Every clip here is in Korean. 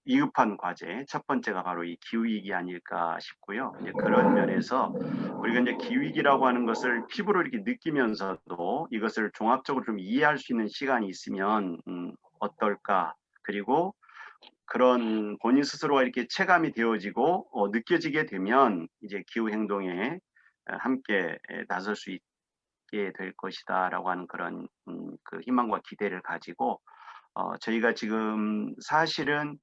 위급한 과제 첫 번째가 바로 이 기후위기 아닐까 싶고요. 이제 그런 면에서 우리가 이제 기후위기라고 하는 것을 피부로 이렇게 느끼면서도 이것을 종합적으로 좀 이해할 수 있는 시간이 있으면 어떨까. 그리고 그런 본인 스스로가 이렇게 체감이 되어지고 느껴지게 되면 이제 기후 행동에 함께 나설 수 있게 될 것이다라고 하는 그런 그 희망과 기대를 가지고 저희가 지금 사실은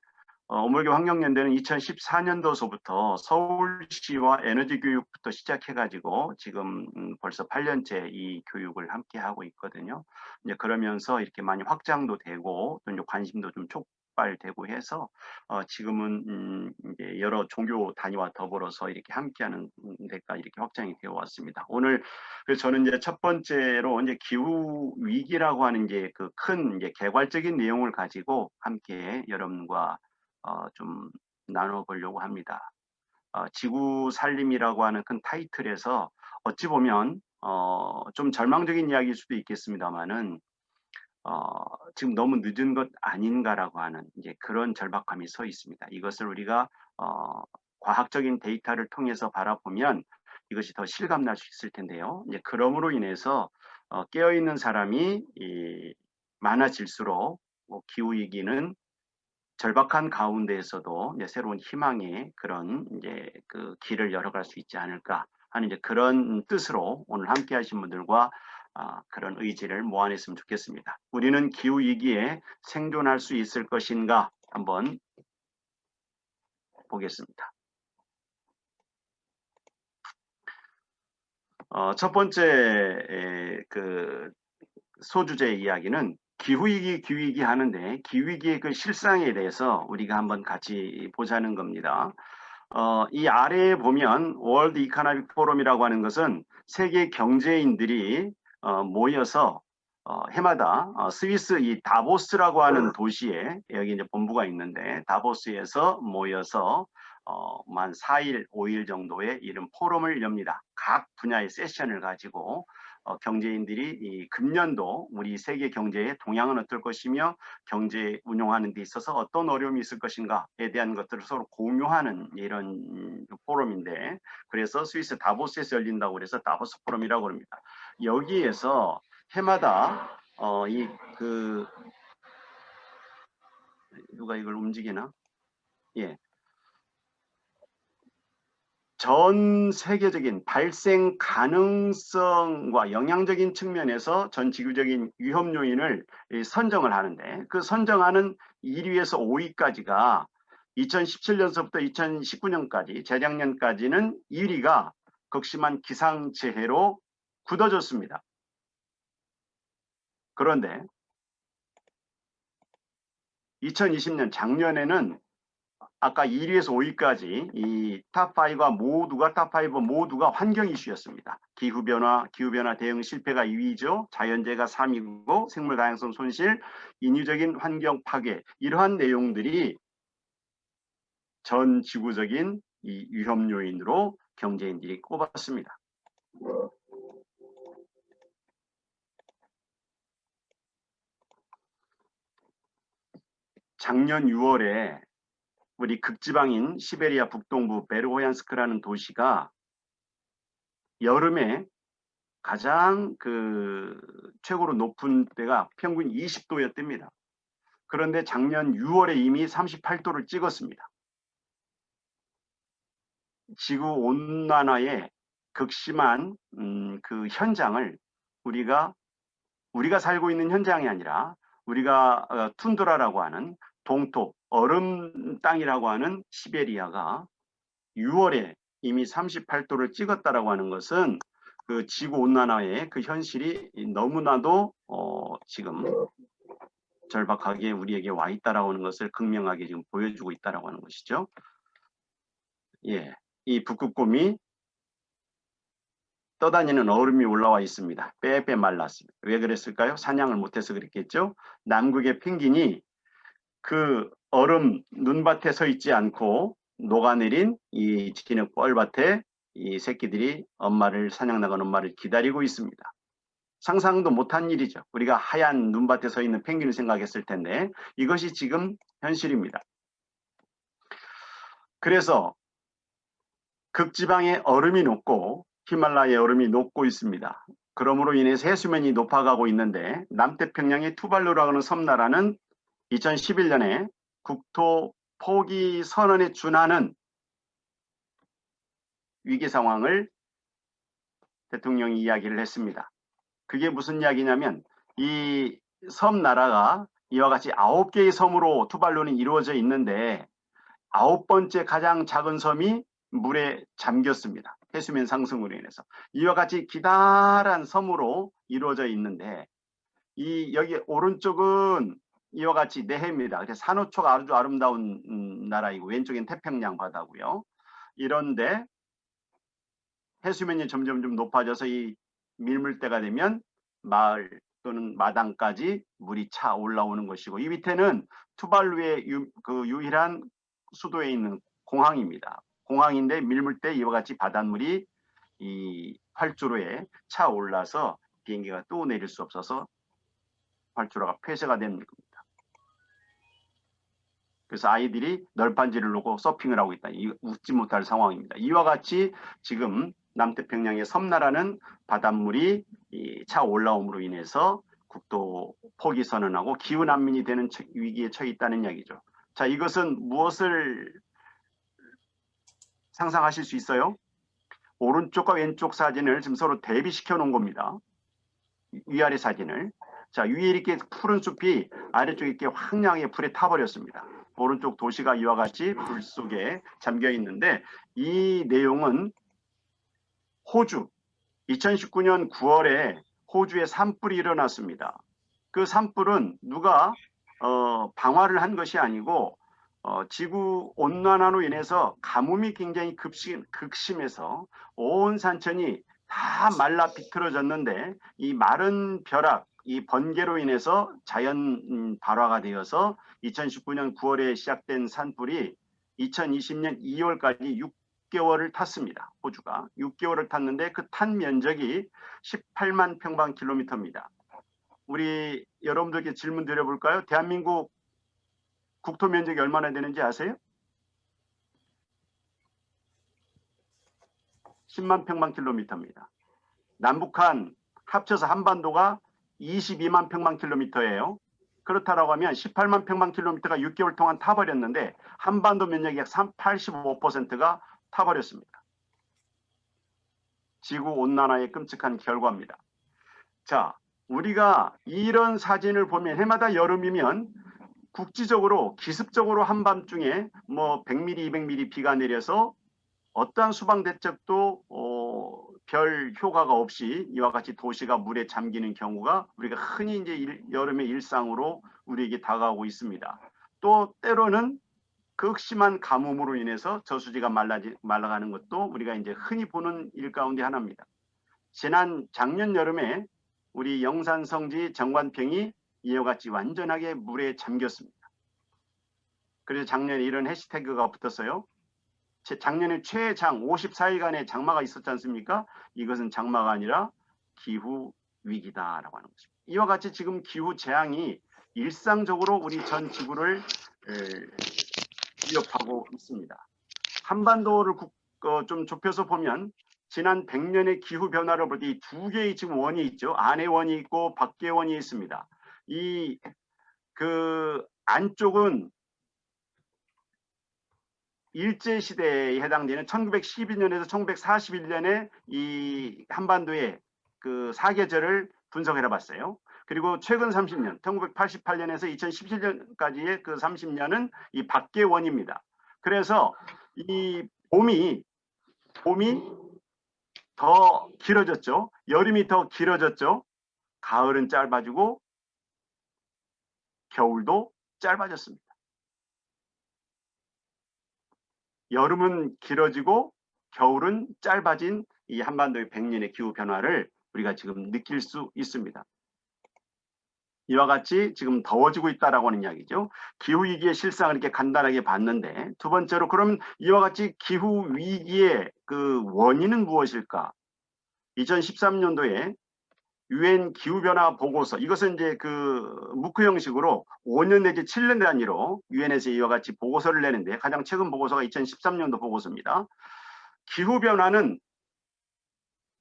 오물교 환경연대는 2014년도서부터 서울시와 에너지 교육부터 시작해가지고 지금 벌써 8년째 이 교육을 함께 하고 있거든요. 이제 그러면서 이렇게 많이 확장도 되고 또 이제 관심도 좀 촉발되고 해서 지금은 이제 여러 종교 단위와 더불어서 이렇게 함께하는 데가 이렇게 확장이 되어 왔습니다. 오늘 그래서 저는 이제 첫 번째로 이제 기후 위기라고 하는 이제 그 큰 이제 개괄적인 내용을 가지고 함께 여러분과 좀 나눠보려고 합니다. 지구 살림이라고 하는 큰 타이틀에서 어찌 보면 좀 절망적인 이야기일 수도 있겠습니다만은 지금 너무 늦은 것 아닌가라고 하는 이제 그런 절박함이 서 있습니다. 이것을 우리가 과학적인 데이터를 통해서 바라보면 이것이 더 실감날 수 있을 텐데요. 이제 그러므로 인해서 깨어있는 사람이 많아질수록 기후 위기는 절박한 가운데에서도 이제 새로운 희망의 그런 이제 그 길을 열어갈 수 있지 않을까 하는 이제 그런 뜻으로 오늘 함께 하신 분들과 그런 의지를 모아냈으면 좋겠습니다. 우리는 기후 위기에 생존할 수 있을 것인가 한번 보겠습니다. 첫 번째 그 소주제 이야기는 기후위기, 기후위기 하는데 기후위기의 그 실상에 대해서 우리가 한번 같이 보자는 겁니다. 이 아래에 보면 월드 이코노믹 포럼이라고 하는 것은 세계 경제인들이 모여서 해마다 스위스 이 다보스라고 하는 도시에 여기 이제 본부가 있는데 다보스에서 모여서 만 4일, 5일 정도의 이런 포럼을 엽니다. 각 분야의 세션을 가지고 경제인들이 이 금년도 우리 세계 경제의 동향은 어떨 것이며 경제 운용하는 데 있어서 어떤 어려움이 있을 것인가에 대한 것들을 서로 공유하는 이런 포럼인데 그래서 스위스 다보스에서 열린다고 그래서 다보스 포럼이라고 합니다. 여기에서 해마다 이 그 누가 이걸 움직이나? 예. 전 세계적인 발생 가능성과 영향적인 측면에서 전 지구적인 위험 요인을 선정을 하는데 그 선정하는 1위에서 5위까지가 2017년서부터 2019년까지 재작년까지는 1위가 극심한 기상재해로 굳어졌습니다. 그런데 2020년 작년에는 아까 1위에서 5위까지 이 탑5가 모두가 탑5 모두가 환경 이슈였습니다. 기후변화 대응 실패가 2위죠. 자연재해가 3위고 생물 다양성 손실, 인위적인 환경 파괴 이러한 내용들이 전 지구적인 이 위험 요인으로 경제인들이 꼽았습니다. 작년 6월에 우리 극지방인 시베리아 북동부 베르호얀스크라는 도시가 여름에 가장 그 최고로 높은 때가 평균 20도였답니다. 그런데 작년 6월에 이미 38도를 찍었습니다. 지구 온난화의 극심한 그 현장을 우리가 살고 있는 현장이 아니라 우리가 툰드라라고 하는 동토 얼음 땅이라고 하는 시베리아가 6월에 이미 38도를 찍었다라고 하는 것은 그 지구 온난화의 그 현실이 너무나도 지금 절박하게 우리에게 와 있다라고 하는 것을 극명하게 지금 보여주고 있다라고 하는 것이죠. 예, 이 북극곰이 떠다니는 얼음이 올라와 있습니다. 빼빼 말랐습니다. 왜 그랬을까요? 사냥을 못해서 그랬겠죠. 남극의 펭귄이 그 얼음 눈밭에 서 있지 않고 녹아내린 이 진흙 뻘밭에 이 새끼들이 사냥 나간 엄마를 기다리고 있습니다. 상상도 못한 일이죠. 우리가 하얀 눈밭에 서 있는 펭귄을 생각했을 텐데 이것이 지금 현실입니다. 그래서 극지방의 얼음이 녹고 히말라야의 얼음이 녹고 있습니다. 그러므로 인해서 해수면이 높아가고 있는데 남태평양의 투발루라고 하는 섬나라는 2011년에 국토 포기 선언에 준하는 위기 상황을 대통령이 이야기를 했습니다. 그게 무슨 이야기냐면 이 섬나라가 이와 같이 9개의 섬으로 투발루는 이루어져 있는데 9번째 가장 작은 섬이 물에 잠겼습니다. 해수면 상승으로 인해서. 이와 같이 기다란 섬으로 이루어져 있는데 여기 오른쪽은 이와 같이 내해입니다. 그래서 산호초가 아주 아름다운 나라이고 왼쪽엔 태평양 바다고요. 이런데 해수면이 점점 좀 높아져서 이 밀물대가 되면 마을 또는 마당까지 물이 차 올라오는 것이고 이 밑에는 투발루의 유일한 수도에 있는 공항입니다. 공항인데 밀물대 이와 같이 바닷물이 이 활주로에 차 올라서 비행기가 또 내릴 수 없어서 활주로가 폐쇄가 된 겁니다. 그래서 아이들이 널판지를 놓고 서핑을 하고 있다. 웃지 못할 상황입니다. 이와 같이 지금 남태평양의 섬나라는 바닷물이 차 올라옴으로 인해서 국토 포기 선언하고 기후난민이 되는 위기에 처해 있다는 이야기죠. 자, 이것은 무엇을 상상하실 수 있어요? 오른쪽과 왼쪽 사진을 지금 서로 대비시켜 놓은 겁니다. 위아래 사진을. 자, 위에 이렇게 푸른 숲이 아래쪽에 이렇게 황량하게 불에 타버렸습니다. 오른쪽 도시가 이와 같이 불 속에 잠겨 있는데 이 내용은 호주 2019년 9월에 호주에 산불이 일어났습니다. 그 산불은 누가 방화를 한 것이 아니고 지구 온난화로 인해서 가뭄이 굉장히 극심해서 온 산천이 다 말라 비틀어졌는데 이 마른 벼락, 이 번개로 인해서 자연 발화가 되어서 2019년 9월에 시작된 산불이 2020년 2월까지 6개월을 탔습니다. 호주가 6개월을 탔는데 그 탄 면적이 18만 평방킬로미터입니다. 우리 여러분들께 질문 드려볼까요? 대한민국 국토 면적이 얼마나 되는지 아세요? 10만 평방킬로미터입니다. 남북한 합쳐서 한반도가 22만 평방킬로미터예요. 그렇다라고 하면 18만 평방킬로미터가 6개월 동안 타버렸는데 한반도 면적이 약 85%가 타버렸습니다. 지구 온난화의 끔찍한 결과입니다. 자, 우리가 이런 사진을 보면 해마다 여름이면 국지적으로 기습적으로 한밤중에 뭐 100mm, 200mm 비가 내려서 어떠한 수방 대책도 별 효과가 없이 이와 같이 도시가 물에 잠기는 경우가 우리가 흔히 이제 여름의 일상으로 우리에게 다가오고 있습니다. 또 때로는 극심한 가뭄으로 인해서 저수지가 말라가는 것도 우리가 이제 흔히 보는 일 가운데 하나입니다. 작년 여름에 우리 영산 성지 정관평이 이와 같이 완전하게 물에 잠겼습니다. 그래서 작년에 이런 해시태그가 붙었어요. 작년에 최장 54일간의 장마가 있었지 않습니까? 이것은 장마가 아니라 기후 위기다라고 하는 것입니다. 이와 같이 지금 기후 재앙이 일상적으로 우리 전 지구를 위협하고 있습니다. 한반도를 좀 좁혀서 보면 지난 100년의 기후 변화를 볼 때 이 두 개의 지금 원이 있죠. 안의 원이 있고 밖의 원이 있습니다. 그 안쪽은 일제시대에 해당되는 1912년에서 1941년에 이 한반도의 그 사계절을 분석해 봤어요. 그리고 최근 30년, 1988년에서 2017년까지의 그 30년은 이 밖의 원입니다. 그래서 이 봄이 더 길어졌죠. 여름이 더 길어졌죠. 가을은 짧아지고 겨울도 짧아졌습니다. 여름은 길어지고 겨울은 짧아진 이 한반도의 100년의 기후 변화를 우리가 지금 느낄 수 있습니다. 이와 같이 지금 더워지고 있다라고 하는 이야기죠. 기후위기의 실상을 이렇게 간단하게 봤는데 두 번째로 그러면 이와 같이 기후위기의 그 원인은 무엇일까? 2013년도에 유엔 기후변화 보고서, 이것은 이제 그 무크 형식으로 5년 내지 7년 단위로 유엔에서 이와 같이 보고서를 내는데, 가장 최근 보고서가 2013년도 보고서입니다. 기후변화는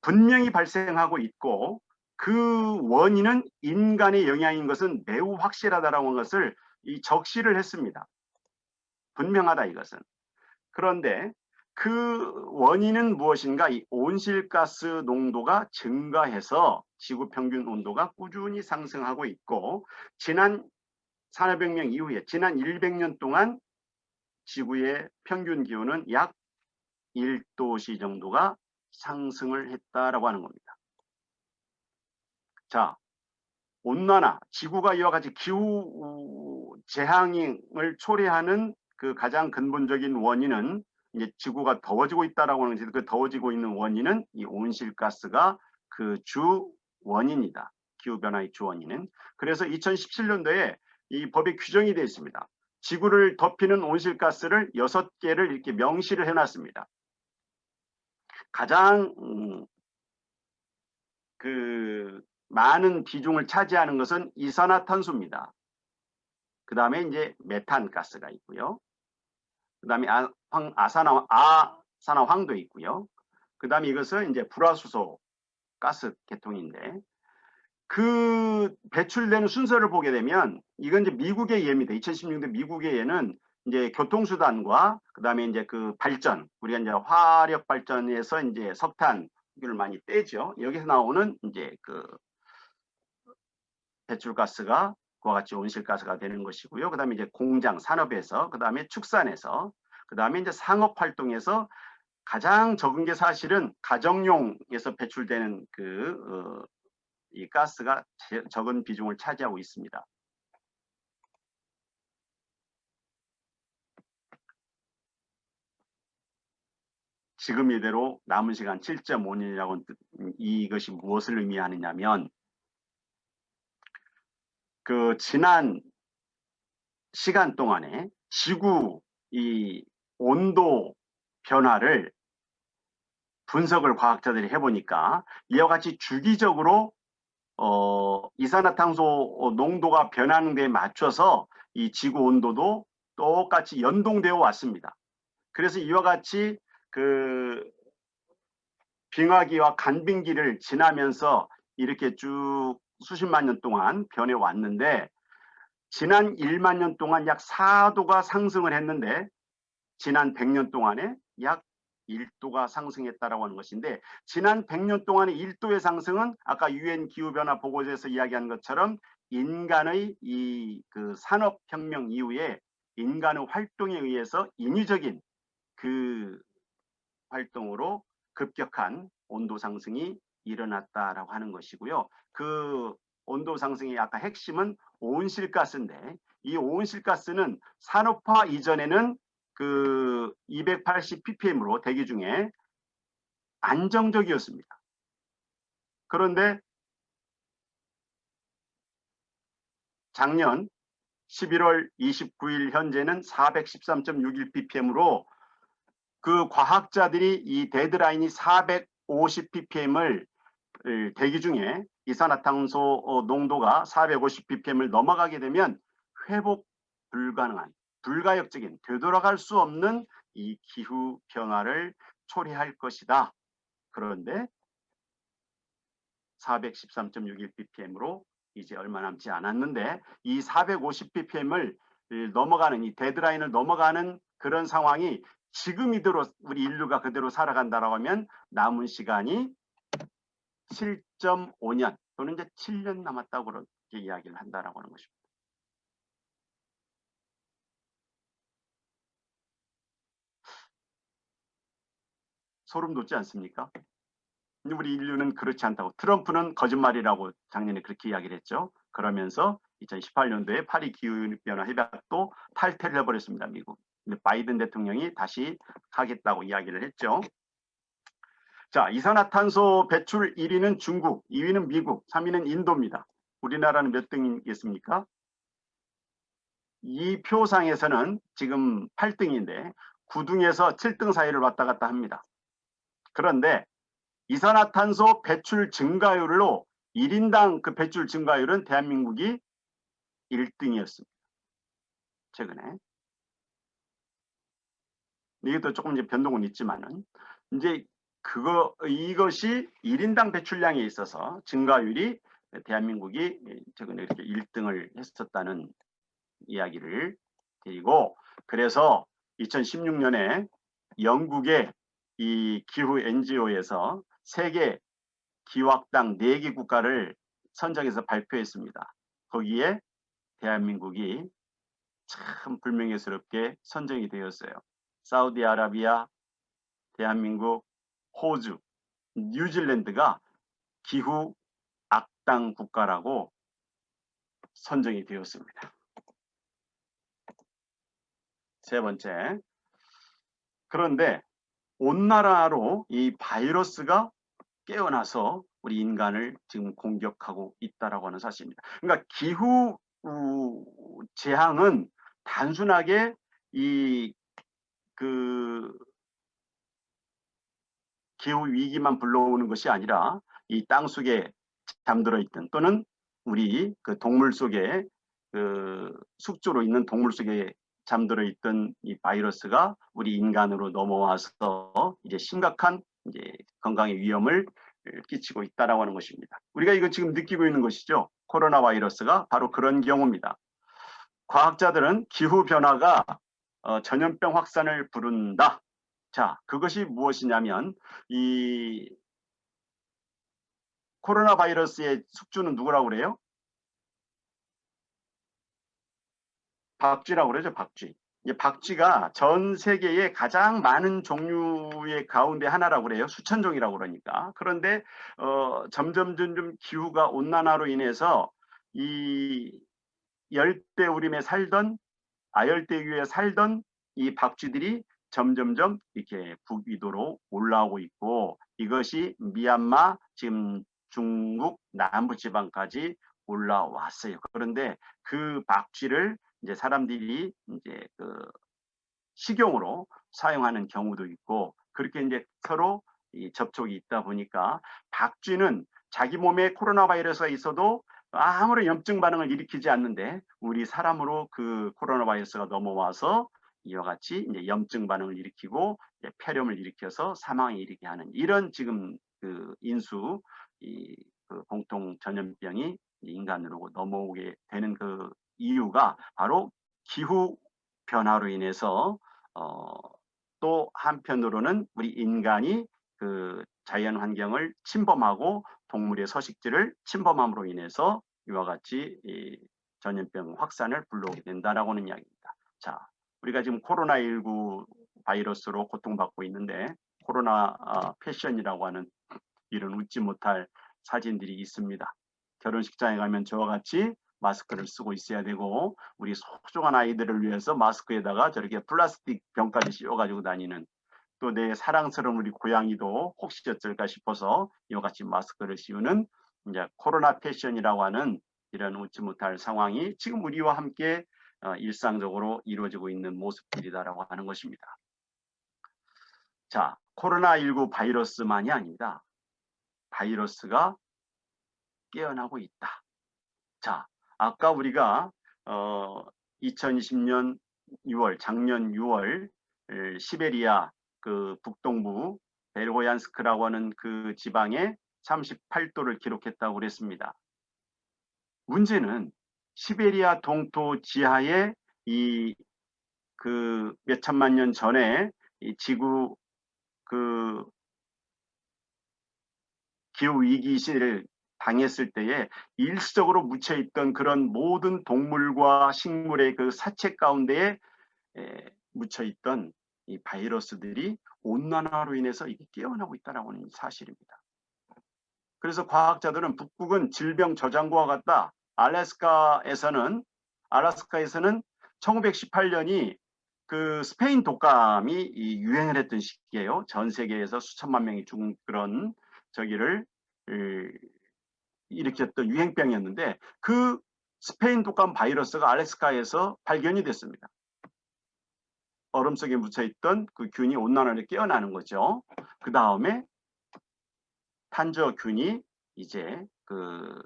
분명히 발생하고 있고 그 원인은 인간의 영향인 것은 매우 확실하다라는 것을 적시를 했습니다. 분명하다 이것은. 그런데 그 원인은 무엇인가? 이 온실가스 농도가 증가해서 지구 평균 온도가 꾸준히 상승하고 있고, 지난 산업혁명 이후에 지난 100년 동안 지구의 평균 기온은 약 1도씨 정도가 상승을 했다라고 하는 겁니다. 자, 온난화, 지구가 이와 같이 기후 재앙을 초래하는 그 가장 근본적인 원인은 이제 지구가 더워지고 있다라고 하는 것이, 그 더워지고 있는 원인은 이 온실가스가 그 주 원인이다. 기후변화의 주 원인은. 그래서 2017년도에 이 법에 규정이 되어 있습니다. 지구를 덮이는 온실가스를 6개를 이렇게 명시를 해놨습니다. 가장 그 많은 비중을 차지하는 것은 이산화탄소입니다. 그 다음에 이제 메탄가스가 있고요. 그 다음에 아산화황도 있고요. 그 다음에 이것은 이제 불화수소 가스 계통인데, 그 배출되는 순서를 보게 되면 이건 이제 미국의 예입니다. 2016년 미국의 예는 이제 교통수단과 그 다음에 이제 그 발전, 우리가 이제 화력 발전에서 이제 석탄을 많이 떼죠. 여기서 나오는 이제 그 배출가스가 그와 같이 온실가스가 되는 것이고요. 그 다음에 이제 공장, 산업에서, 그 다음에 축산에서, 그 다음에 이제 상업활동에서 가장 적은 게 사실은 가정용에서 배출되는 이 가스가 적은 비중을 차지하고 있습니다. 지금 이대로 남은 시간 7.5년이라고 이것이 무엇을 의미하느냐면, 그 지난 시간 동안에 지구 이 온도 변화를 분석을 과학자들이 해보니까 이와 같이 주기적으로 이산화탄소 농도가 변하는 데 맞춰서 이 지구 온도도 똑같이 연동되어 왔습니다. 그래서 이와 같이 그 빙하기와 간빙기를 지나면서 이렇게 쭉 수십만 년 동안 변해 왔는데, 지난 1만 년 동안 약 4도가 상승을 했는데 지난 100년 동안에 약 1도가 상승했다라고 하는 것인데, 지난 100년 동안의 1도의 상승은 아까 유엔 기후변화 보고서에서 이야기한 것처럼 인간의 이 그 산업혁명 이후에 인간의 활동에 의해서 인위적인 그 활동으로 급격한 온도 상승이 일어났다라고 하는 것이고요. 그 온도 상승의 아까 핵심은 온실가스인데, 이 온실가스는 산업화 이전에는 그 280 ppm으로 대기 중에 안정적이었습니다. 그런데 작년 11월 29일 현재는 413.61 ppm으로 그 과학자들이 이 데드라인이 450 ppm을 대기 중에 이산화탄소 농도가 450 ppm을 넘어가게 되면 회복 불가능한, 불가역적인, 되돌아갈 수 없는 이 기후 변화를 초래할 것이다. 그런데 413.61 ppm으로 이제 얼마 남지 않았는데, 이 450 ppm을 넘어가는, 이 데드라인을 넘어가는 그런 상황이 지금 이대로 우리 인류가 그대로 살아간다라고 하면 남은 시간이 7.5년 또는 이제 7년 남았다고 그렇게 이야기를 한다라고 하는 것입니다. 소름 돋지 않습니까? 우리 인류는 그렇지 않다고, 트럼프는 거짓말이라고 작년에 그렇게 이야기를 했죠. 그러면서 2018년도에 파리 기후변화 협약도 탈퇴를 해버렸습니다, 미국. 근데 바이든 대통령이 다시 하겠다고 이야기를 했죠. 자, 이산화탄소 배출 1위는 중국, 2위는 미국, 3위는 인도입니다. 우리나라는 몇 등이겠습니까? 이 표상에서는 지금 8등인데 9등에서 7등 사이를 왔다 갔다 합니다. 그런데 이산화탄소 배출 증가율로 1인당 그 배출 증가율은 대한민국이 1등이었습니다. 최근에. 이것도 조금 이제 변동은 있지만은 이제 이것이 1인당 배출량에 있어서 증가율이 대한민국이 최근에 이렇게 1등을 했었다는 이야기를 드리고, 그래서 2016년에 영국의 이 기후 NGO에서 세계 기후학당 4개 국가를 선정해서 발표했습니다. 거기에 대한민국이 참 불명예스럽게 선정이 되었어요. 사우디아라비아, 대한민국, 호주, 뉴질랜드가 기후 악당 국가라고 선정이 되었습니다. 세 번째, 그런데 온난화로 이 바이러스가 깨어나서 우리 인간을 지금 공격하고 있다라고 하는 사실입니다. 그러니까 기후 재앙은 단순하게 그 기후 위기만 불러오는 것이 아니라 이 땅속에 잠들어 있던, 또는 우리 그 동물 속에 그 숙주로 있는 동물 속에 잠들어 있던 이 바이러스가 우리 인간으로 넘어와서 이제 심각한 이제 건강의 위험을 끼치고 있다라고 하는 것입니다. 우리가 이거 지금 느끼고 있는 것이죠. 코로나 바이러스가 바로 그런 경우입니다. 과학자들은 기후 변화가 전염병 확산을 부른다. 자, 그것이 무엇이냐면 이 코로나 바이러스의 숙주는 누구라고 그래요? 박쥐라고 그러죠, 박쥐. 이 박쥐가 전 세계에 가장 많은 종류의 가운데 하나라고 그래요. 수천 종이라고 그러니까. 그런데 점점 기후가 온난화로 인해서 이 열대우림에 살던, 아열대유에 살던 이 박쥐들이 점점점 이렇게 북위도로 올라오고 있고, 이것이 미얀마, 지금 중국 남부지방까지 올라왔어요. 그런데 그 박쥐를 이제 사람들이 이제 그 식용으로 사용하는 경우도 있고, 그렇게 이제 서로 이 접촉이 있다 보니까 박쥐는 자기 몸에 코로나 바이러스가 있어도 아무런 염증 반응을 일으키지 않는데, 우리 사람으로 그 코로나 바이러스가 넘어와서 이와 같이 이제 염증 반응을 일으키고 이제 폐렴을 일으켜서 사망에 이르게 하는, 이런 지금 그 인수 그 공통 전염병이 인간으로 넘어오게 되는 그 이유가 바로 기후 변화로 인해서 또 한편으로는 우리 인간이 그 자연 환경을 침범하고 동물의 서식지를 침범함으로 인해서 이와 같이 이 전염병 확산을 불러오게 된다라고 하는 이야기입니다. 자, 우리가 지금 코로나19 바이러스로 고통받고 있는데, 코로나 패션이라고 하는 이런 웃지 못할 사진들이 있습니다. 결혼식장에 가면 저와 같이 마스크를 쓰고 있어야 되고, 우리 소중한 아이들을 위해서 마스크에다가 저렇게 플라스틱 병까지 씌워가지고 다니는, 또 내 사랑스러운 우리 고양이도 혹시 어쩔까 싶어서 이와 같이 마스크를 씌우는 이제 코로나 패션이라고 하는 이런 웃지 못할 상황이 지금 우리와 함께 일상적으로 이루어지고 있는 모습들이다라고 하는 것입니다. 자, 코로나19 바이러스만이 아닙니다. 바이러스가 깨어나고 있다. 자, 아까 우리가 2020년 6월, 작년 6월 시베리아 그 북동부 베르고얀스크라고 하는 그 지방에 38도를 기록했다고 그랬습니다. 문제는 시베리아 동토 지하에 이 그 몇천만 년 전에 이 지구 그 기후 위기 시를 당했을 때에 일시적으로 묻혀있던 그런 모든 동물과 식물의 그 사체 가운데에 묻혀있던 이 바이러스들이 온난화로 인해서 이게 깨어나고 있다는 사실입니다. 그래서 과학자들은 북극은 질병 저장고와 같다. 알래스카에서는 1918년이 그 스페인 독감이 유행을 했던 시기예요. 전 세계에서 수천만 명이 죽은 그런 저기를 일으켰던 유행병이었는데, 그 스페인 독감 바이러스가 알래스카에서 발견이 됐습니다. 얼음 속에 묻혀있던 그 균이 온난화를 깨어나는 거죠. 그 다음에 탄저균이 이제 그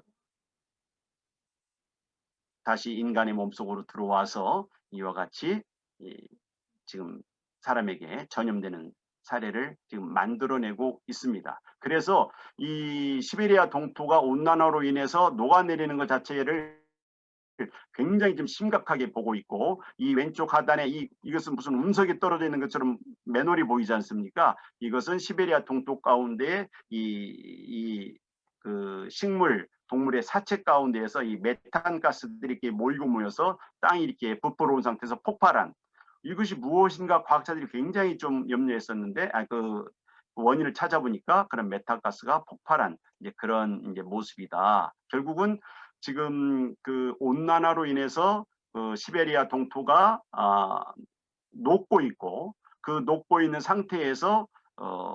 다시 인간의 몸속으로 들어와서 이와 같이 지금 사람에게 전염되는 사례를 지금 만들어내고 있습니다. 그래서 이 시베리아 동토가 온난화로 인해서 녹아내리는 것 자체를 굉장히 좀 심각하게 보고 있고, 이 왼쪽 하단에 이것은 무슨 운석이 떨어져 있는 것처럼 맨홀이 보이지 않습니까? 이것은 시베리아 동토 가운데 그 식물 동물의 사체 가운데에서 이 메탄 가스들이 이렇게 몰고 모여서 땅이 이렇게 부풀어 온 상태에서 폭발한, 이것이 무엇인가 과학자들이 굉장히 좀 염려했었는데, 그 원인을 찾아보니까 그런 메탄가스가 폭발한 이제 그런 이제 모습이다. 결국은 지금 그 온난화로 인해서 시베리아 동토가 녹고 있고, 그 녹고 있는 상태에서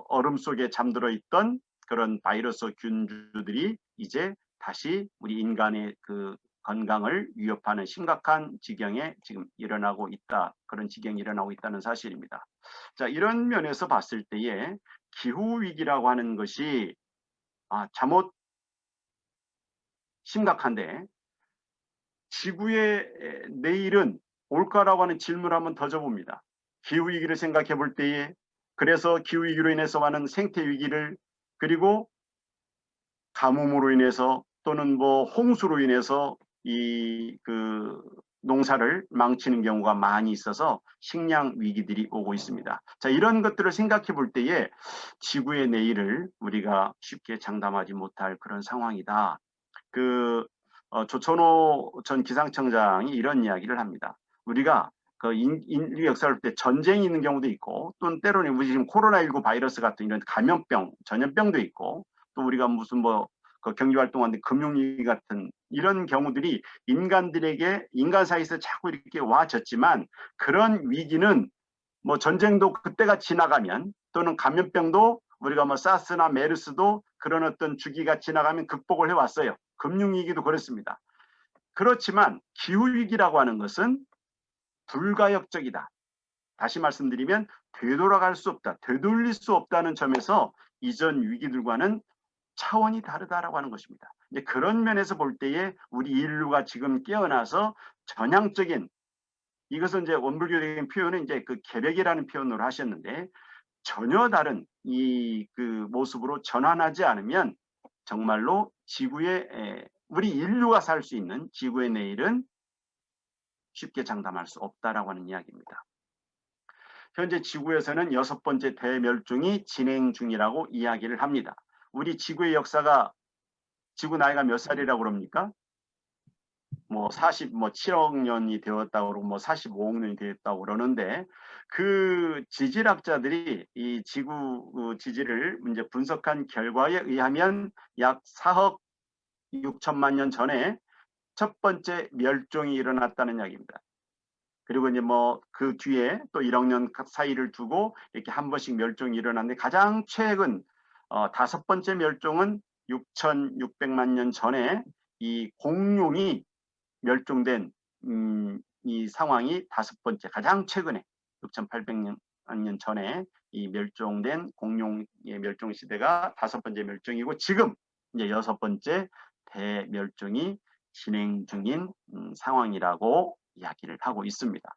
얼음 속에 잠들어 있던 그런 바이러스 균주들이 이제 다시 우리 인간의 그 건강을 위협하는 심각한 지경에 지금 일어나고 있다. 그런 지경이 일어나고 있다는 사실입니다. 자, 이런 면에서 봤을 때에 기후 위기라고 하는 것이 잠옷 심각한데, 지구의 내일은 올까라고 하는 질문을 한번 던져봅니다. 기후위기를 생각해 볼 때에, 그래서 기후위기로 인해서 많은 생태위기를, 그리고 가뭄으로 인해서 또는 뭐 홍수로 인해서 그 농사를 망치는 경우가 많이 있어서 식량 위기들이 오고 있습니다. 자, 이런 것들을 생각해 볼 때에 지구의 내일을 우리가 쉽게 장담하지 못할 그런 상황이다. 조천호 전 기상청장이 이런 이야기를 합니다. 우리가 그 인류 역사를 볼 때 전쟁이 있는 경우도 있고, 또는 때로는 우리 지금 코로나19 바이러스 같은 이런 감염병, 전염병도 있고, 또 우리가 무슨 그 경제 활동하는데 금융위기 같은 이런 경우들이 인간 사이에서 자꾸 이렇게 와졌지만, 그런 위기는 뭐 전쟁도 그때가 지나가면, 또는 감염병도 우리가 뭐 사스나 메르스도 그런 어떤 주기가 지나가면 극복을 해왔어요. 금융위기도 그렇습니다. 그렇지만 기후위기라고 하는 것은 불가역적이다. 다시 말씀드리면 되돌아갈 수 없다. 되돌릴 수 없다는 점에서 이전 위기들과는 차원이 다르다라고 하는 것입니다. 이제 그런 면에서 볼 때에 우리 인류가 지금 깨어나서 전향적인, 이것은 이제 원불교적인 표현은 이제 그 개벽이라는 표현으로 하셨는데, 전혀 다른 그 모습으로 전환하지 않으면 정말로 우리 인류가 살 수 있는 지구의 내일은 쉽게 장담할 수 없다라고 하는 이야기입니다. 현재 지구에서는 6번째 대멸종이 진행 중이라고 이야기를 합니다. 우리 지구의 역사가, 지구 나이가 몇 살이라고 그럽니까? 뭐 7억 년이 되었다고 그러고 뭐 45억 년이 되었다고 그러는데, 그 지질학자들이 이 지구 지질을 이제 분석한 결과에 의하면 약 4억 6천만 년 전에 첫 번째 멸종이 일어났다는 이야기입니다. 그리고 이제 뭐 그 뒤에 또 1억 년 사이를 두고 이렇게 한 번씩 멸종이 일어났는데, 가장 최근 5번째 멸종은 6,600만 년 전에 이 공룡이 멸종된 이 상황이 5번째, 가장 최근에 6,800년 전에 이 멸종된 공룡의 멸종 시대가 5번째 멸종이고, 지금 이제 6번째 대멸종이 진행 중인 상황이라고 이야기를 하고 있습니다.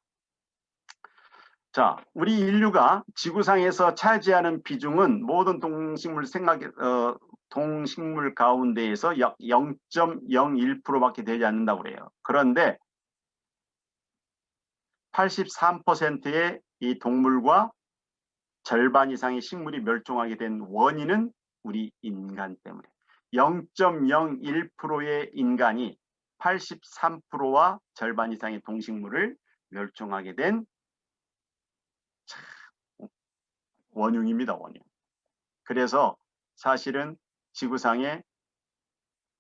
자, 우리 인류가 지구상에서 차지하는 비중은 모든 동식물 가운데에서 약 0.01%밖에 되지 않는다고 그래요. 그런데 83%의 이 동물과 절반 이상의 식물이 멸종하게 된 원인은 우리 인간 때문에, 0.01%의 인간이 83%와 절반 이상의 동식물을 멸종하게 된 원흉입니다. 원흉. 그래서 사실은 지구상에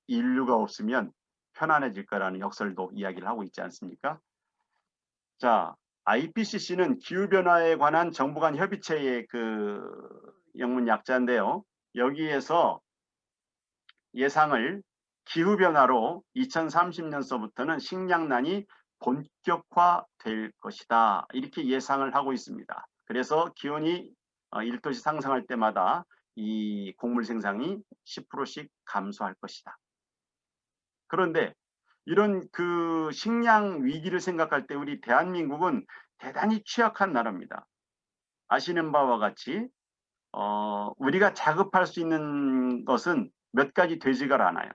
인류가 없으면 편안해질 거라는 역설도 이야기를 하고 있지 않습니까? 자, IPCC는 기후변화에 관한 정부 간 협의체의 그 영문 약자인데요. 여기에서 예상을 기후변화로 2030년서부터는 식량난이 본격화될 것이다, 이렇게 예상을 하고 있습니다. 그래서 기온이 1도씩 상승할 때마다 이 곡물 생산이 10%씩 감소할 것이다. 그런데 이런 그 식량 위기를 생각할 때 우리 대한민국은 대단히 취약한 나라입니다. 아시는 바와 같이 우리가 자급할 수 있는 것은 몇 가지 되지가 않아요.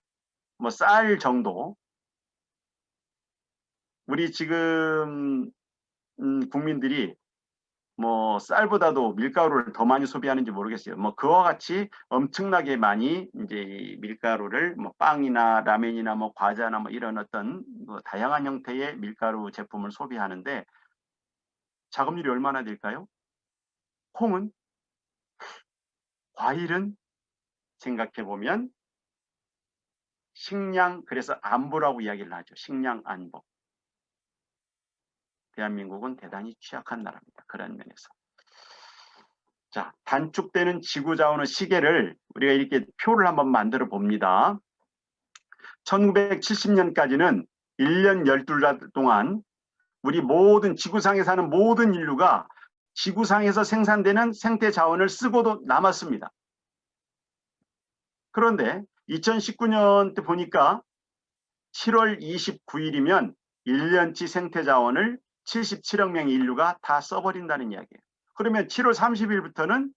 뭐 쌀 정도. 우리 지금 국민들이 뭐 쌀보다도 밀가루를 더 많이 소비하는지 모르겠어요. 뭐 그와 같이 엄청나게 많이 이제 이 밀가루를 뭐 빵이나 라면이나 뭐 과자나 뭐 이런 어떤 뭐 다양한 형태의 밀가루 제품을 소비하는데 작업률이 얼마나 될까요? 콩은, 과일은 생각해 보면 식량, 그래서 안보라고 이야기를 하죠. 식량 안보. 대한민국은 대단히 취약한 나라입니다. 그런 면에서. 자, 단축되는 지구 자원의 시계를 우리가 이렇게 표를 한번 만들어 봅니다. 1970년까지는 1년 12달 동안 우리 모든 지구상에 사는 모든 인류가 지구상에서 생산되는 생태 자원을 쓰고도 남았습니다. 그런데 2019년 때 보니까 7월 29일이면 1년치 생태 자원을 77억 명의 인류가 다 써버린다는 이야기예요. 그러면 7월 30일부터는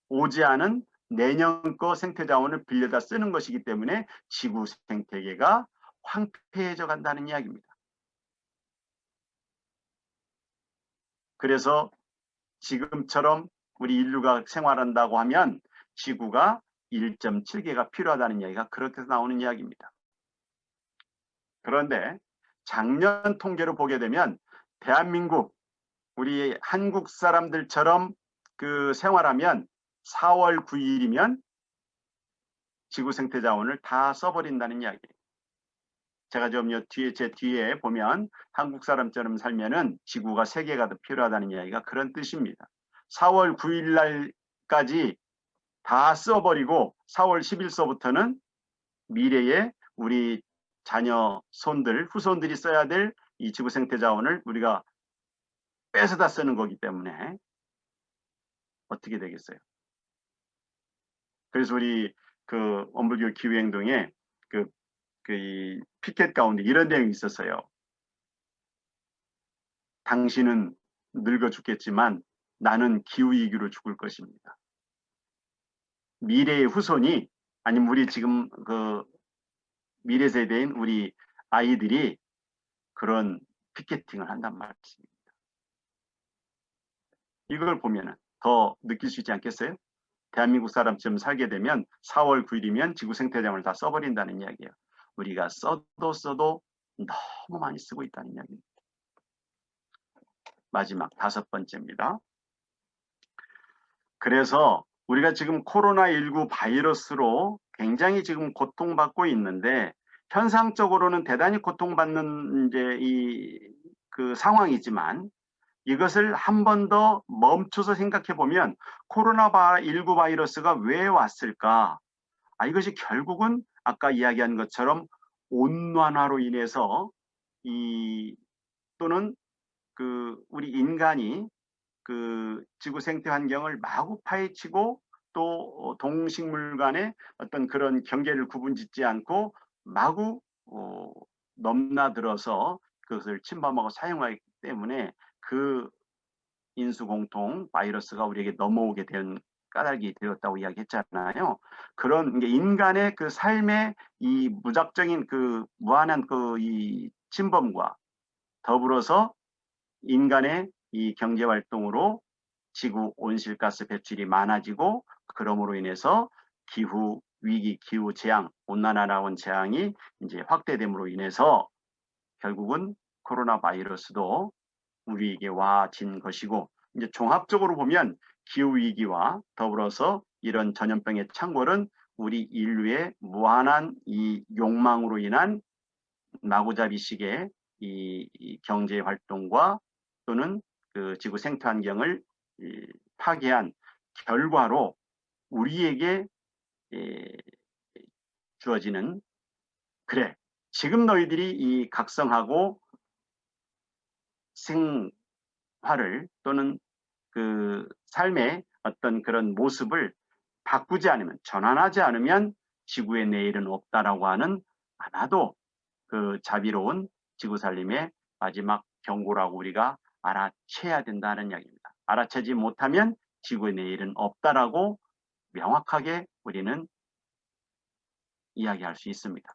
오지 않은 내년 거 생태 자원을 빌려다 쓰는 것이기 때문에 지구 생태계가 황폐해져 간다는 이야기입니다. 그래서 지금처럼 우리 인류가 생활한다고 하면 지구가 1.7개가 필요하다는 이야기가 그렇게 나오는 이야기입니다. 그런데 작년 통계로 보게 되면 대한민국, 우리 한국 사람들처럼 그 생활하면 4월 9일이면 지구 생태 자원을 다 써버린다는 이야기예요. 제가 좀 뒤에, 제 뒤에 보면 한국 사람처럼 살면은 지구가 3개가 더 필요하다는 이야기가 그런 뜻입니다. 4월 9일 날까지 다 써버리고 4월 10일서부터는 미래에 우리 자녀, 손들, 후손들이 써야 될 이 지구 생태 자원을 우리가 뺏어다 쓰는 거기 때문에 어떻게 되겠어요? 그래서 우리 그 원불교 기후행동에 이 피켓 가운데 이런 내용이 있었어요. 당신은 늙어 죽겠지만 나는 기후위기로 죽을 것입니다. 미래의 후손이, 아니면 우리 지금 그 미래 세대인 우리 아이들이 그런 피켓팅을 한단 말입니다. 이걸 보면 더 느낄 수 있지 않겠어요? 대한민국 사람처럼 살게 되면 4월 9일이면 지구 생태장을 다 써버린다는 이야기예요. 우리가 써도 너무 많이 쓰고 있다는 이야기입니다. 마지막 5번째입니다. 그래서 우리가 지금 코로나19 바이러스로 굉장히 지금 고통받고 있는데, 현상적으로는 대단히 고통받는 이제 그 상황이지만, 이것을 한 번 더 멈춰서 생각해 보면 코로나19 바이러스가 왜 왔을까? 이것이 결국은 아까 이야기한 것처럼 온난화로 인해서 또는 그 우리 인간이 그 지구 생태 환경을 마구 파헤치고 또 동식물 간의 어떤 그런 경계를 구분짓지 않고 마구 넘나들어서 그것을 침범하고 사용하기 때문에 그 인수공통 바이러스가 우리에게 넘어오게 된 까닭이 되었다고 이야기했잖아요. 그런 인간의 그 삶의 이 무작정인 그 무한한 그 이 침범과 더불어서 인간의 이 경제 활동으로 지구 온실가스 배출이 많아지고, 그러므로 인해서 기후 위기, 기후 재앙, 온난화라는 재앙이 이제 확대됨으로 인해서 결국은 코로나 바이러스도 우리에게 와진 것이고, 이제 종합적으로 보면 기후 위기와 더불어서 이런 전염병의 창궐은 우리 인류의 무한한 이 욕망으로 인한 마구잡이식의 이 경제 활동과 또는 그 지구 생태 환경을 파괴한 결과로 우리에게 주어지는, 그래, 지금 너희들이 이 각성하고 생활을 또는 그 삶의 어떤 그런 모습을 바꾸지 않으면, 전환하지 않으면 지구의 내일은 없다라고 하는 않아도 그 자비로운 지구살림의 마지막 경고라고 우리가 알아채야 된다는 이야기입니다. 알아채지 못하면 지구의 내일은 없다라고 명확하게 우리는 이야기할 수 있습니다.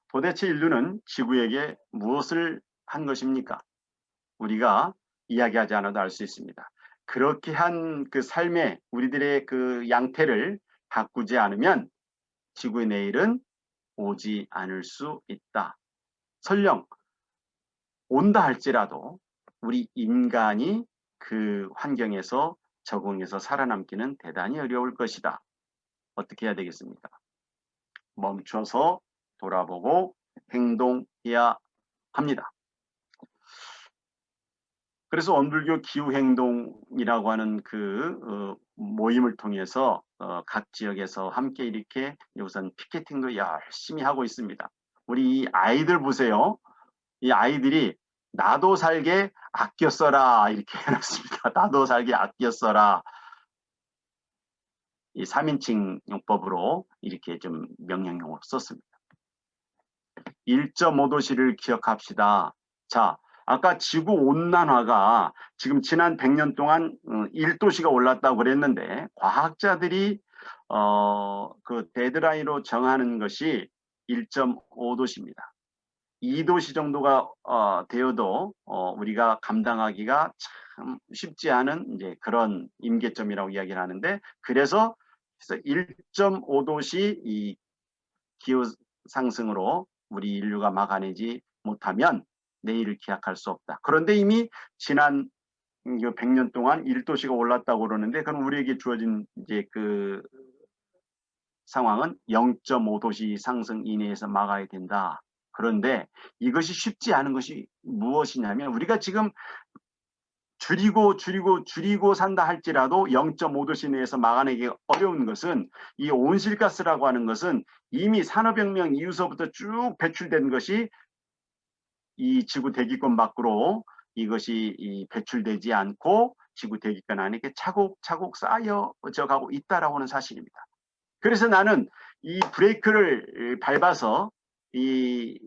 도대체 인류는 지구에게 무엇을 한 것입니까? 우리가 이야기하지 않아도 알 수 있습니다. 그렇게 한 그 삶의 우리들의 그 양태를 바꾸지 않으면 지구의 내일은 오지 않을 수 있다. 설령 온다 할지라도 우리 인간이 그 환경에서 적응해서 살아남기는 대단히 어려울 것이다. 어떻게 해야 되겠습니까? 멈춰서 돌아보고 행동해야 합니다. 그래서 원불교 기후행동이라고 하는 그 모임을 통해서 각 지역에서 함께 이렇게 우선 피켓팅도 열심히 하고 있습니다. 우리 이 아이들 보세요. 이 아이들이 나도 살게 아껴 써라 이렇게 해놨습니다. 나도 살게 아껴 써라. 이 3인칭 용법으로 이렇게 좀 명령형으로 썼습니다. 1.5도씨를 기억합시다. 자, 아까 지구 온난화가 지금 지난 100년 동안 1도씨가 올랐다고 그랬는데 과학자들이 그 데드라인으로 정하는 것이 1.5도씨입니다. 2도씨 정도가 되어도 우리가 감당하기가 참 쉽지 않은 이제 그런 임계점이라고 이야기를 하는데 그래서 1.5도씨 이 기후 상승으로 우리 인류가 막아내지 못하면 내일을 기약할 수 없다. 그런데 이미 지난 100년 동안 1도씨가 올랐다고 그러는데 그럼 우리에게 주어진 이제 그 상황은 0.5도씨 상승 이내에서 막아야 된다. 그런데 이것이 쉽지 않은 것이 무엇이냐면 우리가 지금 줄이고 산다 할지라도 0.5도씨 내에서 막아내기 어려운 것은 이 온실가스라고 하는 것은 이미 산업혁명 이후서부터 쭉 배출된 것이 이 지구 대기권 밖으로 이것이 배출되지 않고 지구 대기권 안에 차곡차곡 쌓여져 가고 있다라고 하는 사실입니다. 그래서 나는 이 브레이크를 밟아서 이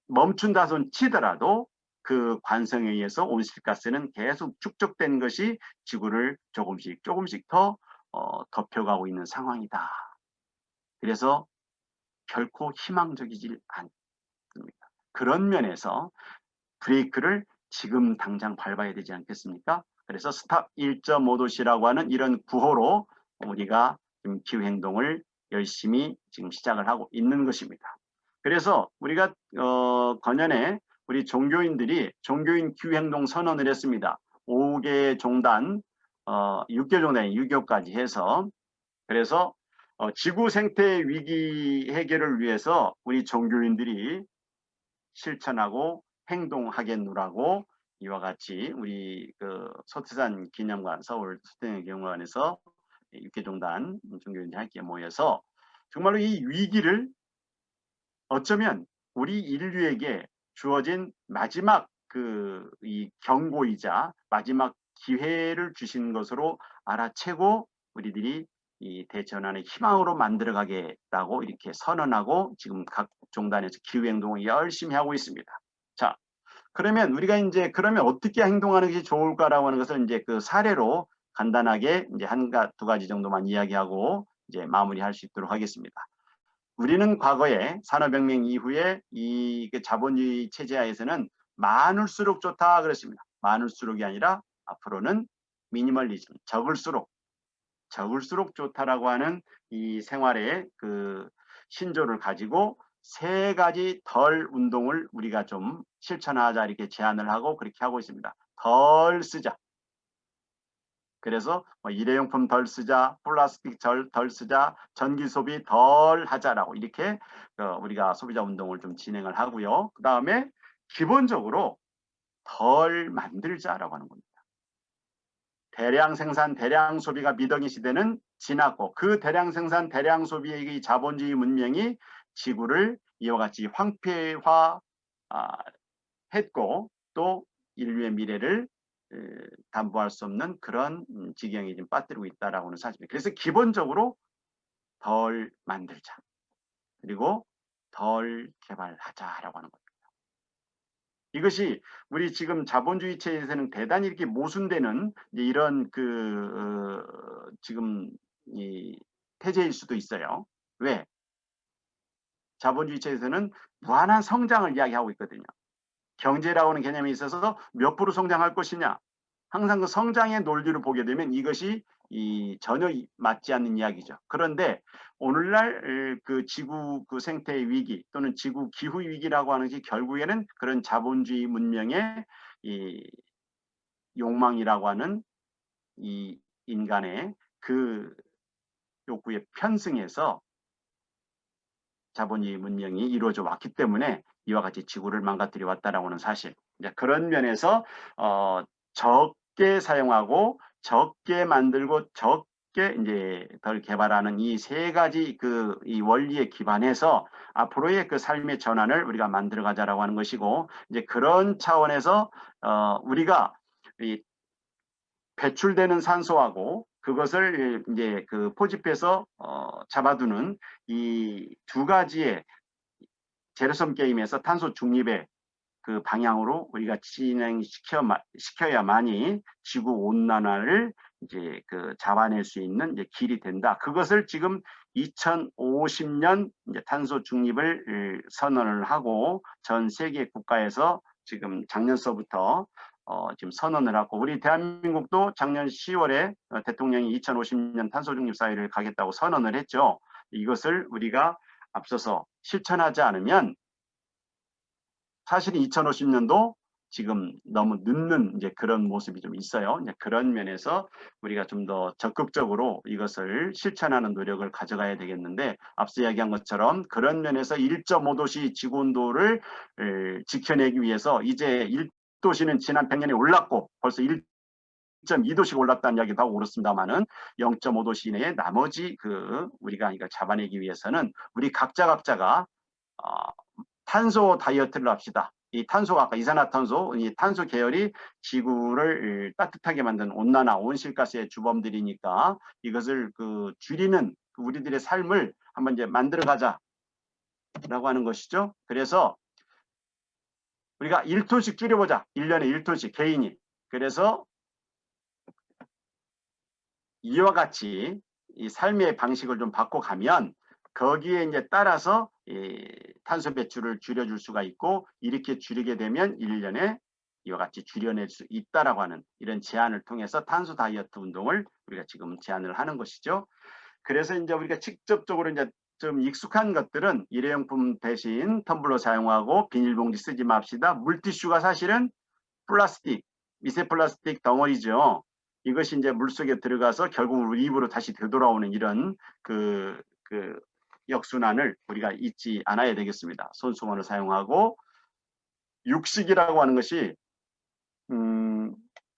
멈춘다 손 치더라도 그 관성에 의해서 온실가스는 계속 축적된 것이 지구를 조금씩 더 덮여가고 있는 상황이다. 그래서 결코 희망적이지 않습니다. 그런 면에서 브레이크를 지금 당장 밟아야 되지 않겠습니까? 그래서 스탑 1.5도씨라고 하는 이런 구호로 우리가 지금 기후행동을 열심히 지금 시작을 하고 있는 것입니다. 그래서 우리가 건연에 우리 종교인들이 종교인 기후행동 선언을 했습니다. 5개 종단, 6개 종단, 유교까지 해서 그래서 지구 생태 위기 해결을 위해서 우리 종교인들이 실천하고 행동하겠노라고 이와 같이 우리 그 소태산 기념관 서울 소태산 기념관에서 육개종단 종교인들이 함께 모여서 정말로 이 위기를 어쩌면 우리 인류에게 주어진 마지막 그 이 경고이자 마지막 기회를 주신 것으로 알아채고 우리들이 이 대전환의 희망으로 만들어가겠다고 이렇게 선언하고 지금 각 종단에서 기후행동을 열심히 하고 있습니다. 자, 그러면 우리가 이제 그러면 어떻게 행동하는 것이 좋을까라고 하는 것을 이제 그 사례로 간단하게 이제 두 가지 정도만 이야기하고 이제 마무리할 수 있도록 하겠습니다. 우리는 과거에 산업혁명 이후에 이 자본주의 체제하에서는 많을수록 좋다 그랬습니다. 많을수록이 아니라 앞으로는 미니멀리즘, 적을수록 좋다라고 하는 이 생활의 그 신조를 가지고 세 가지 덜 운동을 우리가 좀 실천하자 이렇게 제안을 하고 그렇게 하고 있습니다. 덜 쓰자. 그래서 일회용품 덜 쓰자, 플라스틱 덜 쓰자, 전기 소비 덜 하자라고 이렇게 우리가 소비자 운동을 좀 진행을 하고요. 그 다음에 기본적으로 덜 만들자라고 하는 겁니다. 대량 생산, 대량 소비가 미덕의 시대는 지났고 그 대량 생산, 대량 소비의 이 자본주의 문명이 지구를 이와 같이 황폐화 했고 또 인류의 미래를 담보할 수 없는 그런 지경에 지금 빠뜨리고 있다라고 하는 사실입니다. 그래서 기본적으로 덜 만들자. 그리고 덜 개발하자라고 하는 겁니다. 이것이 우리 지금 자본주의 체제에서는 대단히 이렇게 모순되는 이런 지금 이 태제일 수도 있어요. 왜? 자본주의 체제에서는 무한한 성장을 이야기하고 있거든요. 경제라고 하는 개념에 있어서 몇 프로 성장할 것이냐. 항상 그 성장의 논리를 보게 되면 이것이 전혀 맞지 않는 이야기죠. 그런데 오늘날 그 지구 그 생태의 위기 또는 지구 기후 위기라고 하는 것이 결국에는 그런 자본주의 문명의 이 욕망이라고 하는 이 인간의 그 욕구에 편승해서 자본주의 문명이 이루어져 왔기 때문에 이와 같이 지구를 망가뜨려 왔다라고 하는 사실. 이제 그런 면에서 적게 사용하고 적게 만들고 적게 이제 덜 개발하는 이 세 가지 이 원리에 기반해서 앞으로의 그 삶의 전환을 우리가 만들어 가자라고 하는 것이고, 이제 그런 차원에서 우리가 이 배출되는 산소하고 그것을 이제 그 포집해서 잡아두는 이 두 가지의 제로섬 게임에서 탄소 중립의 그 방향으로 우리가 시켜야만이 지구 온난화를 이제 그 잡아낼 수 있는 이제 길이 된다. 그것을 지금 2050년 이제 탄소 중립을 선언을 하고 전 세계 국가에서 지금 작년서부터 지금 선언을 하고, 우리 대한민국도 작년 10월에 대통령이 2050년 탄소 중립 사회를 가겠다고 선언을 했죠. 이것을 우리가 앞서서 실천하지 않으면 사실 2050년도 지금 너무 늦는 이제 그런 모습이 좀 있어요. 이제 그런 면에서 우리가 좀 더 적극적으로 이것을 실천하는 노력을 가져가야 되겠는데, 앞서 이야기한 것처럼 그런 면에서 1.5도씨 지구 온도를 지켜내기 위해서 이제 1도씨는 지난 100년에 올랐고 벌써 1.2도씩 올랐다는 이야기도 하고 그렇습니다만은 0.5도씨 내에 나머지 우리가 이걸 잡아내기 위해서는 우리 각자가 탄소 다이어트를 합시다. 이 탄소가 아까 이산화탄소, 이 탄소 계열이 지구를 따뜻하게 만드는 온난화, 온실가스의 주범들이니까 이것을 줄이는 우리들의 삶을 한번 이제 만들어가자라고 하는 것이죠. 그래서 우리가 1톤씩 줄여보자. 1년에 1톤씩 개인이. 그래서 이와 같이 이 삶의 방식을 좀 바꿔가면 거기에 이제 따라서 탄소 배출을 줄여줄 수가 있고, 이렇게 줄이게 되면 1년에 이와 같이 줄여낼 수 있다라고 하는 이런 제안을 통해서 탄소 다이어트 운동을 우리가 지금 제안을 하는 것이죠. 그래서 이제 우리가 직접적으로 이제 좀 익숙한 것들은 일회용품 대신 텀블러 사용하고 비닐봉지 쓰지 맙시다. 물티슈가 사실은 플라스틱, 미세 플라스틱 덩어리죠. 이것이 이제 물속에 들어가서 결국 우리 입으로 다시 되돌아오는 이런 역순환을 우리가 잊지 않아야 되겠습니다. 손수건을 사용하고, 육식이라고 하는 것이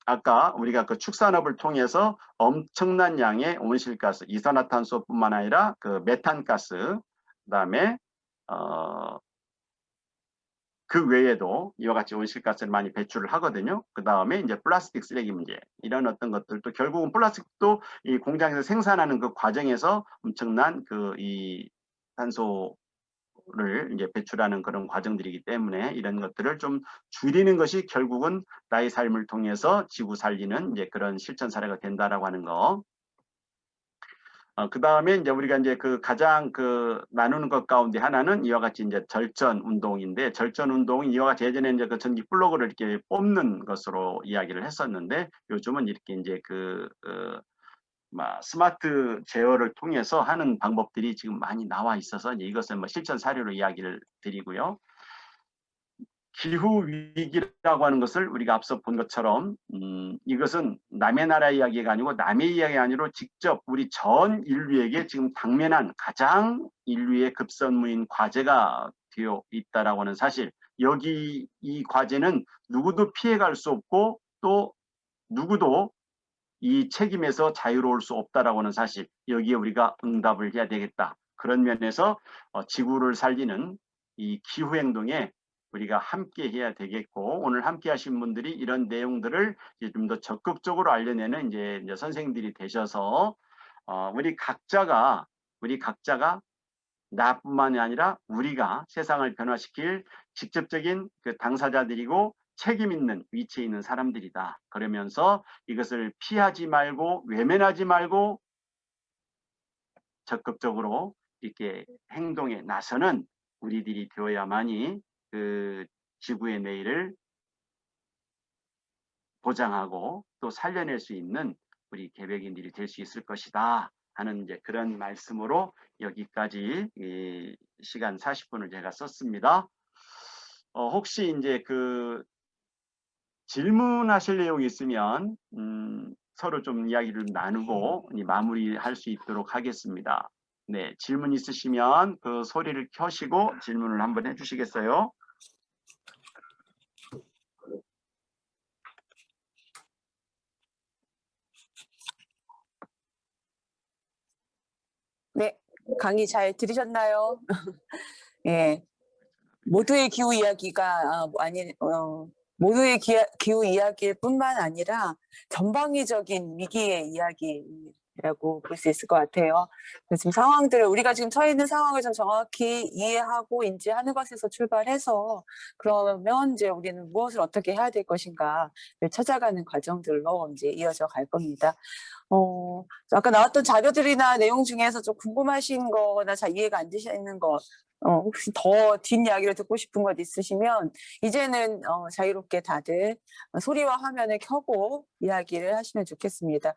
아까 우리가 그 축산업을 통해서 엄청난 양의 온실가스, 이산화탄소뿐만 아니라 그 메탄가스, 그다음에 그 외에도 이와 같이 온실가스를 많이 배출을 하거든요. 그 다음에 이제 플라스틱 쓰레기 문제, 이런 어떤 것들도 결국은 플라스틱도 이 공장에서 생산하는 그 과정에서 엄청난 이 탄소를 이제 배출하는 그런 과정들이기 때문에 이런 것들을 좀 줄이는 것이 결국은 나의 삶을 통해서 지구 살리는 이제 그런 실천 사례가 된다라고 하는 거. 그 다음에 이제 우리가 이제 가장 나누는 것 가운데 하나는 이와 같이 이제 절전 운동인데, 절전 운동은 이와 같이 예전에 이제 그 전기 플러그를 이렇게 뽑는 것으로 이야기를 했었는데, 요즘은 이렇게 이제 스마트 제어를 통해서 하는 방법들이 지금 많이 나와 있어서 이제 이것은 실전 사례로 이야기를 드리고요. 기후 위기라고 하는 것을 우리가 앞서 본 것처럼 이것은 남의 나라 이야기가 아니고 남의 이야기가 아니라 직접 우리 전 인류에게 지금 당면한 가장 인류의 급선무인 과제가 되어 있다라고 하는 사실. 여기 이 과제는 누구도 피해갈 수 없고 또 누구도 이 책임에서 자유로울 수 없다라고 하는 사실. 여기에 우리가 응답을 해야 되겠다. 그런 면에서 지구를 살리는 이 기후행동에 우리가 함께 해야 되겠고, 오늘 함께 하신 분들이 이런 내용들을 좀 더 적극적으로 알려내는 이제 선생님들이 되셔서 우리 각자가 나뿐만이 아니라 우리가 세상을 변화시킬 직접적인 그 당사자들이고 책임 있는 위치에 있는 사람들이다. 그러면서 이것을 피하지 말고 외면하지 말고 적극적으로 이렇게 행동에 나서는 우리들이 되어야만이 그 지구의 내일을 보장하고 또 살려낼 수 있는 우리 개백인들이 될 수 있을 것이다 하는 이제 그런 말씀으로 여기까지 이 시간 40분을 제가 썼습니다. 혹시 이제 그 질문하실 내용이 있으면 서로 좀 이야기를 나누고 마무리할 수 있도록 하겠습니다. 네, 질문 있으시면 그 소리를 켜시고 질문을 한번 해주시겠어요? 네, 강의 잘 들으셨나요? 예, 모두의 기후 이야기가 모두의 기후 이야기일 뿐만 아니라 전방위적인 위기의 이야기라고 볼 수 있을 것 같아요. 그래서 지금 상황들을 우리가 지금 처해 있는 상황을 좀 정확히 이해하고 인지하는 것에서 출발해서 그러면 이제 우리는 무엇을 어떻게 해야 될 것인가를 찾아가는 과정들로 이제 이어져 갈 겁니다. 아까 나왔던 자료들이나 내용 중에서 좀 궁금하신 거나 잘 이해가 안 되시는 거, 혹시 더 뒷이야기를 듣고 싶은 것 있으시면 이제는 자유롭게 다들 소리와 화면을 켜고 이야기를 하시면 좋겠습니다.